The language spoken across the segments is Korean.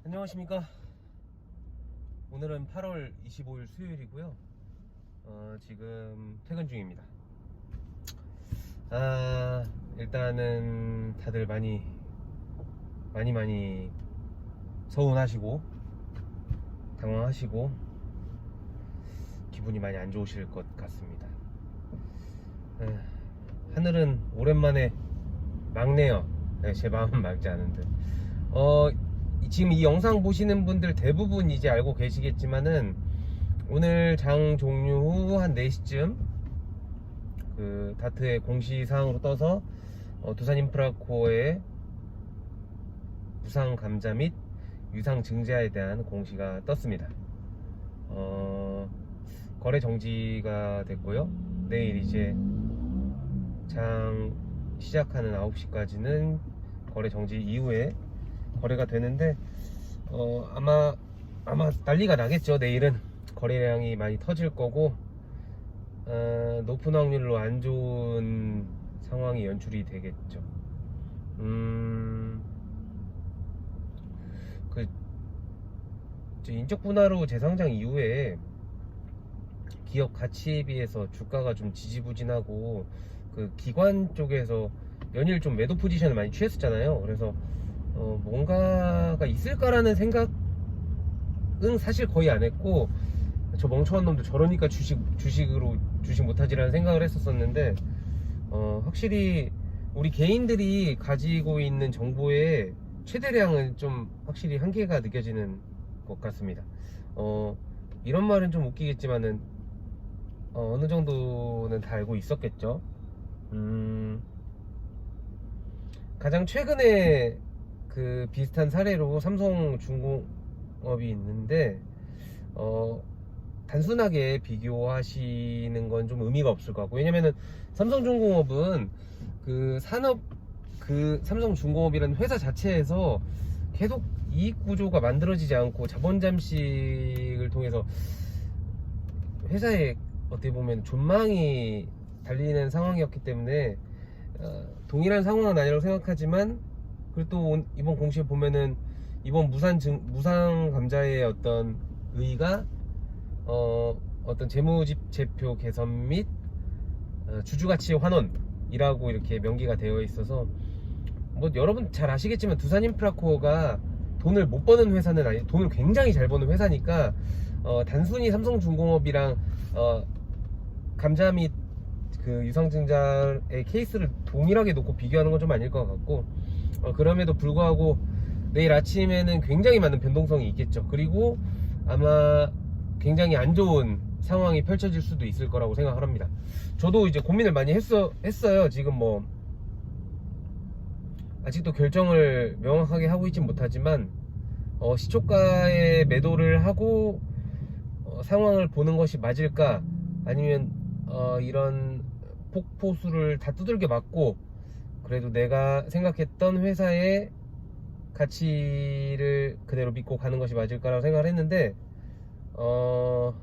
안녕하십니까. 오늘은 8월 25일 수요일이고요. 지금 퇴근 중입니다. 일단은 다들 많이 서운하시고 당황하시고 기분이 많이 안 좋으실 것 같습니다. 하늘은 오랜만에 맑네요. 제 마음은 맑지 않은데 지금 이 영상 보시는 분들 대부분 이제 알고 계시겠지만은 오늘 장 종료 후 한 4시쯤 그 다트의 공시사항으로 떠서 두산인프라코어의 부상 감자 및 유상 증자에 대한 공시가 떴습니다. 거래 정지가 됐고요. 내일 이제 장 시작하는 9시까지는 거래 정지 이후에 거래가 되는데 아마 난리가 나겠죠. 내일은 거래량이 많이 터질 거고 높은 확률로 안 좋은 상황이 연출이 되겠죠. 인적 분할 재상장 이후에 기업 가치에 비해서 주가가 좀 지지부진하고 그 기관 쪽에서 연일 좀 매도 포지션을 많이 취했었잖아요. 그래서 뭔가가 있을까라는 생각은 사실 거의 안 했고, 저 멍청한 놈도 저러니까 주식 못하지라는 생각을 했었는데 확실히 우리 개인들이 가지고 있는 정보의 최대량은 좀 확실히 한계가 느껴지는 것 같습니다. 이런 말은 좀 웃기겠지만은 어느 정도는 다 알고 있었겠죠. 가장 최근에 그 비슷한 사례로 삼성중공업이 있는데 단순하게 비교하시는 건 좀 의미가 없을 것 같고, 왜냐면은 삼성중공업은 그 산업 그 삼성중공업이라는 회사 자체에서 계속 이익 구조가 만들어지지 않고 자본 잠식을 통해서 회사에 어떻게 보면 존망이 달리는 상황이었기 때문에 동일한 상황은 아니라고 생각하지만, 그리고 또 이번 공시에 보면은 이번 무상 감자의 어떤 의의가 어떤 재무제표 개선 및 주주가치 환원이라고 이렇게 명기가 되어 있어서, 뭐 여러분 잘 아시겠지만 두산인프라코어가 돈을 못 버는 회사는 아니, 돈을 굉장히 잘 버는 회사니까 단순히 삼성중공업이랑 감자 및 그 유상증자의 케이스를 동일하게 놓고 비교하는 건 좀 아닐 것 같고, 그럼에도 불구하고 내일 아침에는 굉장히 많은 변동성이 있겠죠. 그리고 아마 굉장히 안 좋은 상황이 펼쳐질 수도 있을 거라고 생각을 합니다. 저도 이제 고민을 많이 했어요. 지금 뭐 아직도 결정을 명확하게 하고 있진 못하지만 시초가에 매도를 하고 상황을 보는 것이 맞을까, 아니면 이런 폭포수를 다 두들겨 맞고 그래도 내가 생각했던 회사의 가치를 그대로 믿고 가는 것이 맞을까라고 생각을 했는데, 뭐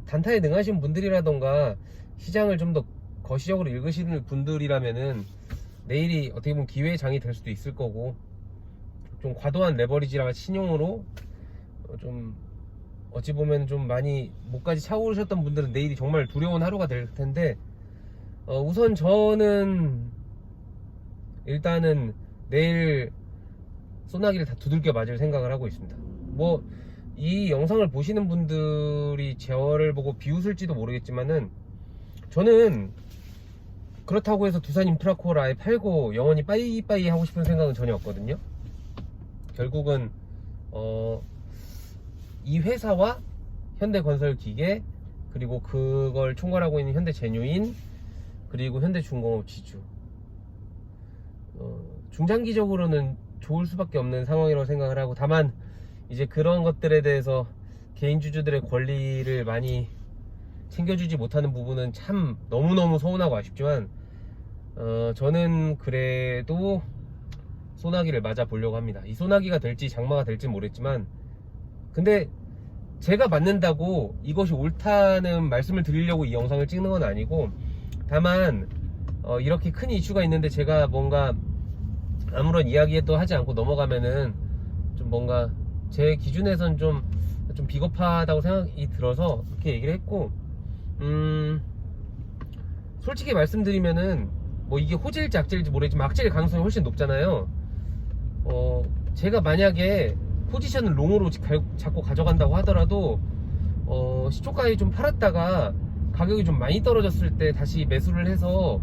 단타에 능하신 분들이라던가 시장을 좀 더 거시적으로 읽으시는 분들이라면은 내일이 어떻게 보면 기회의 장이 될 수도 있을 거고, 좀 과도한 레버리지랑 신용으로 좀 어찌 보면 좀 많이 목까지 차오르셨던 분들은 내일이 정말 두려운 하루가 될 텐데, 우선 저는 일단은 내일 소나기를 다 두들겨 맞을 생각을 하고 있습니다. 뭐 이 영상을 보시는 분들이 제어를 보고 비웃을지도 모르겠지만은, 저는 그렇다고 해서 두산인프라코어를 아예 팔고 영원히 빠이빠이 하고 싶은 생각은 전혀 없거든요. 결국은 이 회사와 현대건설기계, 그리고 그걸 총괄하고 있는 현대제뉴인, 그리고 현대중공업 지주, 중장기적으로는 좋을 수밖에 없는 상황이라고 생각을 하고, 다만 이제 그런 것들에 대해서 개인 주주들의 권리를 많이 챙겨주지 못하는 부분은 참 너무너무 서운하고 아쉽지만, 저는 그래도 소나기를 맞아 보려고 합니다. 이 소나기가 될지 장마가 될지 모르겠지만, 근데 제가 맞는다고 이것이 옳다는 말씀을 드리려고 이 영상을 찍는 건 아니고, 다만 이렇게 큰 이슈가 있는데 제가 뭔가 아무런 이야기도 하지 않고 넘어가면은 좀 뭔가 제 기준에선 좀 비겁하다고 생각이 들어서 그렇게 얘기를 했고, 솔직히 말씀드리면은 뭐 이게 호재일지 악재일지 모르겠지만 악재일 가능성이 훨씬 높잖아요. 제가 만약에 포지션을 롱으로 잡고 가져간다고 하더라도 시초가에 좀 팔았다가 가격이 좀 많이 떨어졌을 때 다시 매수를 해서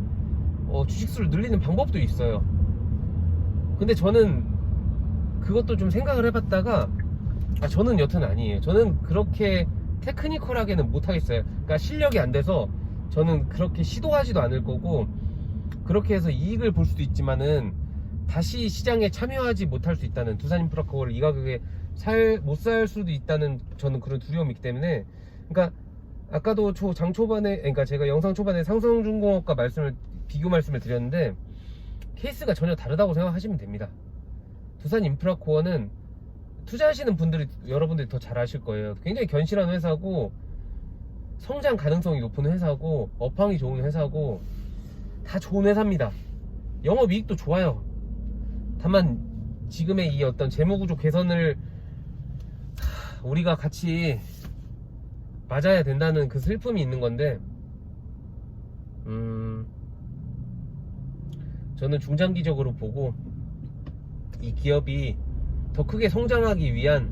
주식수를 늘리는 방법도 있어요. 근데 저는 그것도 좀 생각을 해봤다가 저는 여튼 아니에요. 저는 그렇게 테크니컬하게는 못하겠어요. 그러니까 실력이 안 돼서 저는 그렇게 시도하지도 않을 거고, 그렇게 해서 이익을 볼 수도 있지만은 다시 시장에 참여하지 못할 수 있다는, 두산인프라코어를 이 가격에 못 살 수도 있다는 저는 그런 두려움이 있기 때문에. 그러니까 아까도 장 초반에, 그러니까 제가 영상 초반에 삼성중공업과 비교 말씀을 드렸는데 케이스가 전혀 다르다고 생각하시면 됩니다. 두산인프라코어는 투자하시는 분들이, 여러분들이 더 잘 아실 거예요. 굉장히 견실한 회사고, 성장 가능성이 높은 회사고, 업황이 좋은 회사고, 다 좋은 회사입니다. 영업이익도 좋아요. 다만 지금의 이 어떤 재무구조 개선을 우리가 같이 맞아야 된다는 그 슬픔이 있는 건데, 저는 중장기적으로 보고 이 기업이 더 크게 성장하기 위한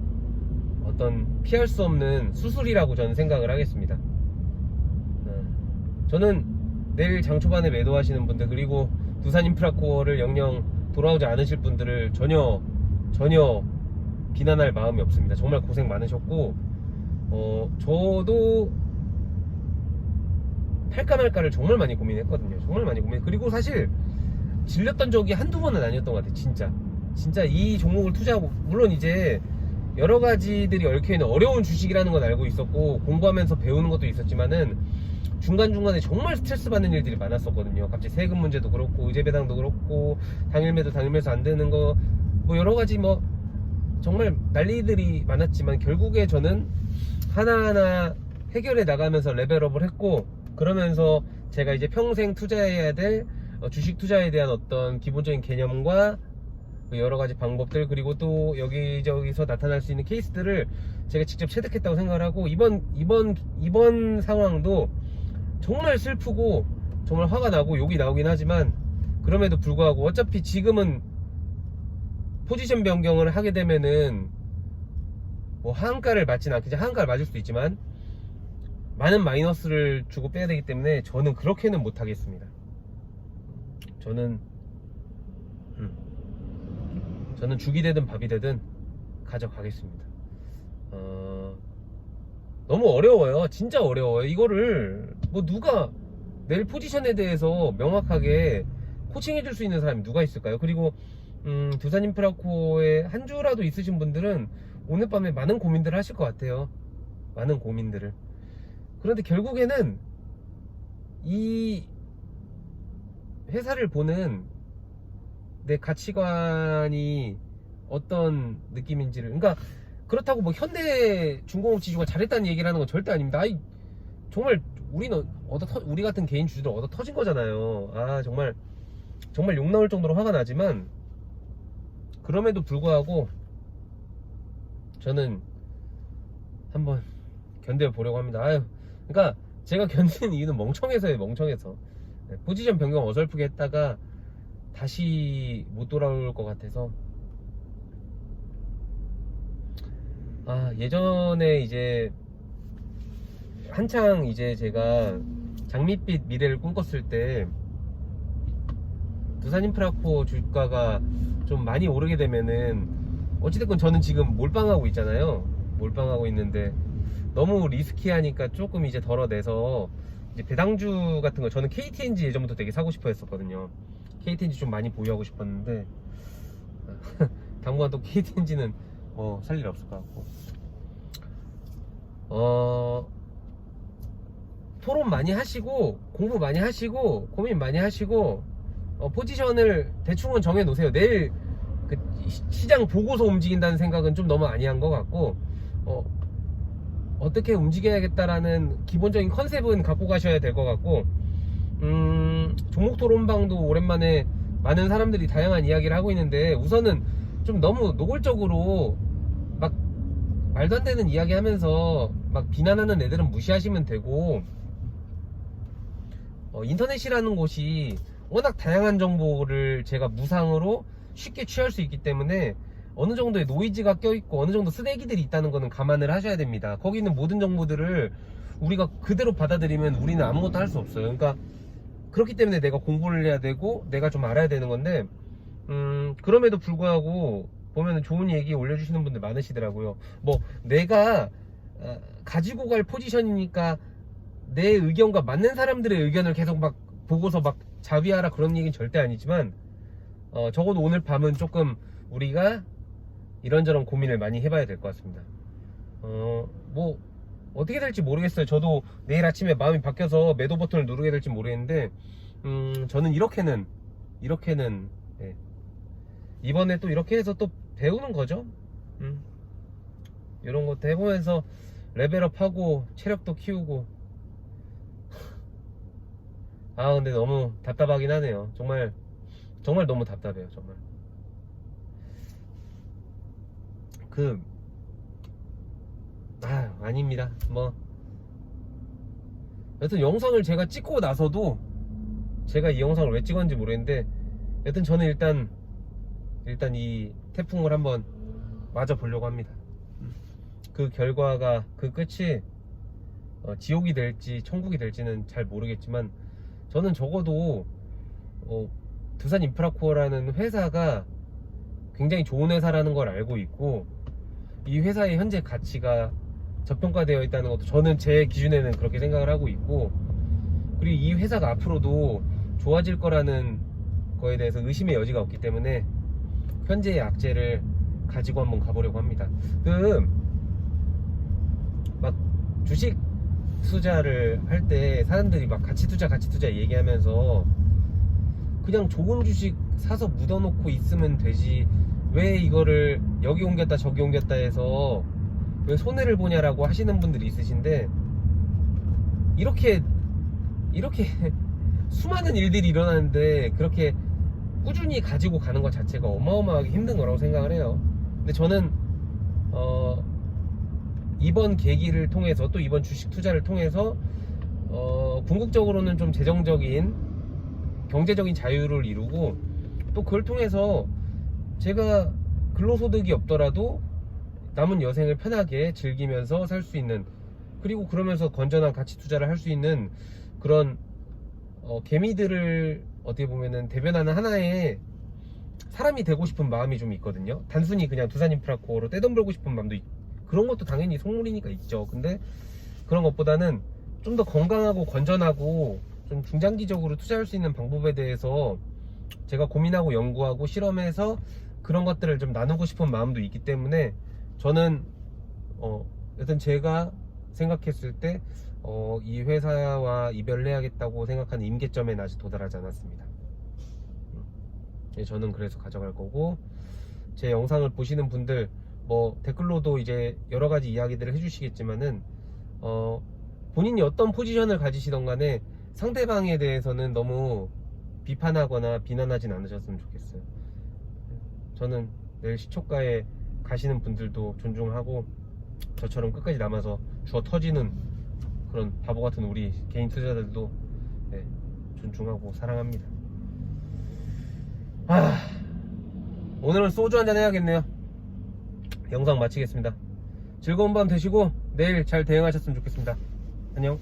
어떤 피할 수 없는 수술이라고 저는 생각을 하겠습니다. 저는 내일 장 초반에 매도하시는 분들, 그리고 두산인프라코어를 영영 돌아오지 않으실 분들을 전혀 비난할 마음이 없습니다. 정말 고생 많으셨고, 저도 팔까 말까를 정말 많이 고민했거든요. 정말 많이 고민. 그리고 사실 질렸던 적이 한두 번은 아니었던 것 같아요. 진짜 이 종목을 투자하고, 물론 이제 여러 가지들이 얽혀있는 어려운 주식이라는 건 알고 있었고, 공부하면서 배우는 것도 있었지만은 중간중간에 정말 스트레스 받는 일들이 많았었거든요. 갑자기 세금 문제도 그렇고, 의제 배당도 그렇고, 당일매도 안 되는 거, 뭐 여러 가지 뭐 정말 난리들이 많았지만, 결국에 저는 하나하나 해결해 나가면서 레벨업을 했고, 그러면서 제가 이제 평생 투자해야 될 주식 투자에 대한 어떤 기본적인 개념과 여러 가지 방법들, 그리고 또 여기저기서 나타날 수 있는 케이스들을 제가 직접 체득했다고 생각을 하고, 이번 상황도 정말 슬프고 정말 화가 나고 욕이 나오긴 하지만, 그럼에도 불구하고 어차피 지금은 포지션 변경을 하게 되면은 뭐 하한가를 맞진 않겠지. 하한가를 맞을 수도 있지만 많은 마이너스를 주고 빼야 되기 때문에 저는 그렇게는 못 하겠습니다. 저는 죽이 되든 밥이 되든 가져가겠습니다. 너무 어려워요. 진짜 어려워요. 이거를 뭐 누가 내일 포지션에 대해서 명확하게 코칭해 줄 수 있는 사람이 누가 있을까요? 그리고 두산인프라코어에 한 주라도 있으신 분들은 오늘 밤에 많은 고민들을 하실 것 같아요. 많은 고민들을. 그런데 결국에는 이 회사를 보는 내 가치관이 어떤 느낌인지를, 그러니까 그렇다고 뭐 현대중공업 지주가 잘했다는 얘기를 하는 건 절대 아닙니다. 정말 우리 같은 개인 주주들 얻어 터진 거잖아요. 정말 욕 나올 정도로 화가 나지만, 그럼에도 불구하고 저는 한번 견뎌 보려고 합니다. 그러니까 제가 견디는 이유는 멍청해서예요. 멍청해서. 포지션 변경 어설프게 했다가 다시 못 돌아올 것 같아서. 예전에 이제 한창 이제 제가 장밋빛 미래를 꿈꿨을 때, 두산인프라코어 주가가 좀 많이 오르게 되면은, 어찌됐건 저는 지금 몰빵하고 있잖아요. 몰빵하고 있는데 너무 리스키하니까 조금 이제 덜어내서 이제 배당주 같은 거, 저는 KTNG 예전부터 되게 사고 싶어 했었거든요. KTNG 좀 많이 보유하고 싶었는데 당분간 또 KTNG는 살 일 없을 것 같고, 토론 많이 하시고 공부 많이 하시고 고민 많이 하시고, 포지션을 대충은 정해 놓으세요. 내일 그 시장 보고서 움직인다는 생각은 좀 너무 아니한 것 같고, 어떻게 움직여야겠다라는 기본적인 컨셉은 갖고 가셔야 될 것 같고, 종목 토론방도 오랜만에 많은 사람들이 다양한 이야기를 하고 있는데, 우선은 좀 너무 노골적으로 막 말도 안 되는 이야기 하면서 막 비난하는 애들은 무시하시면 되고, 인터넷이라는 곳이 워낙 다양한 정보를 제가 무상으로 쉽게 취할 수 있기 때문에 어느 정도의 노이즈가 껴있고 어느 정도 쓰레기들이 있다는 거는 감안을 하셔야 됩니다. 거기 있는 모든 정보들을 우리가 그대로 받아들이면 우리는 아무것도 할 수 없어요. 그러니까 그렇기 때문에 내가 공부를 해야 되고 내가 좀 알아야 되는 건데, 그럼에도 불구하고 보면은 좋은 얘기 올려주시는 분들 많으시더라고요. 뭐 내가 가지고 갈 포지션이니까 내 의견과 맞는 사람들의 의견을 계속 막 보고서 막 자위하라 그런 얘기는 절대 아니지만, 적어도 오늘 밤은 조금 우리가 이런저런 고민을 많이 해봐야 될 것 같습니다. 뭐 어떻게 될지 모르겠어요. 저도 내일 아침에 마음이 바뀌어서 매도 버튼을 누르게 될지 모르겠는데, 저는 이렇게는 예. 이번에 또 이렇게 해서 또 배우는 거죠. 이런 것도 해보면서 레벨업하고 체력도 키우고. 근데 너무 답답하긴 하네요. 정말 너무 답답해요. 정말 아닙니다. 뭐 여튼 영상을 제가 찍고 나서도, 제가 이 영상을 왜 찍었는지 모르겠는데, 여튼 저는 일단 이 태풍을 한번 맞아 보려고 합니다. 그 결과가, 그 끝이 지옥이 될지 천국이 될지는 잘 모르겠지만, 저는 적어도 두산 인프라코어라는 회사가 굉장히 좋은 회사라는 걸 알고 있고, 이 회사의 현재 가치가 저평가되어 있다는 것도 저는 제 기준에는 그렇게 생각을 하고 있고, 그리고 이 회사가 앞으로도 좋아질 거라는 거에 대해서 의심의 여지가 없기 때문에 현재의 악재를 가지고 한번 가보려고 합니다. 막 주식 투자를 할 때 사람들이 막 가치 투자 얘기하면서 그냥 좋은 주식 사서 묻어놓고 있으면 되지, 왜 이거를 여기 옮겼다 저기 옮겼다 해서 왜 손해를 보냐라고 하시는 분들이 있으신데, 이렇게 수많은 일들이 일어나는데 그렇게 꾸준히 가지고 가는 것 자체가 어마어마하게 힘든 거라고 생각을 해요. 근데 저는 이번 계기를 통해서, 또 이번 주식 투자를 통해서 궁극적으로는 좀 재정적인, 경제적인 자유를 이루고, 또 그걸 통해서 제가 근로소득이 없더라도 남은 여생을 편하게 즐기면서 살 수 있는, 그리고 그러면서 건전한 가치 투자를 할 수 있는 그런 개미들을 어떻게 보면은 대변하는 하나의 사람이 되고 싶은 마음이 좀 있거든요. 단순히 그냥 두산 인프라코어로 떼돈 벌고 싶은 마음도 그런 것도 당연히 속물이니까 있죠. 근데 그런 것보다는 좀 더 건강하고 건전하고 좀 중장기적으로 투자할 수 있는 방법에 대해서 제가 고민하고 연구하고 실험해서 그런 것들을 좀 나누고 싶은 마음도 있기 때문에, 저는 여튼 제가 생각했을 때 이 회사와 이별을 해야겠다고 생각하는 임계점에는 아직 도달하지 않았습니다. 저는 그래서 가져갈 거고, 제 영상을 보시는 분들 뭐 댓글로도 이제 여러 가지 이야기들을 해주시겠지만은, 본인이 어떤 포지션을 가지시던 간에 상대방에 대해서는 너무 비판하거나 비난하진 않으셨으면 좋겠어요. 저는 내일 시초가에 가시는 분들도 존중하고, 저처럼 끝까지 남아서 주워 터지는 그런 바보 같은 우리 개인 투자자들도 존중하고 사랑합니다. 오늘은 소주 한잔 해야겠네요. 영상 마치겠습니다. 즐거운 밤 되시고 내일 잘 대응하셨으면 좋겠습니다. 안녕.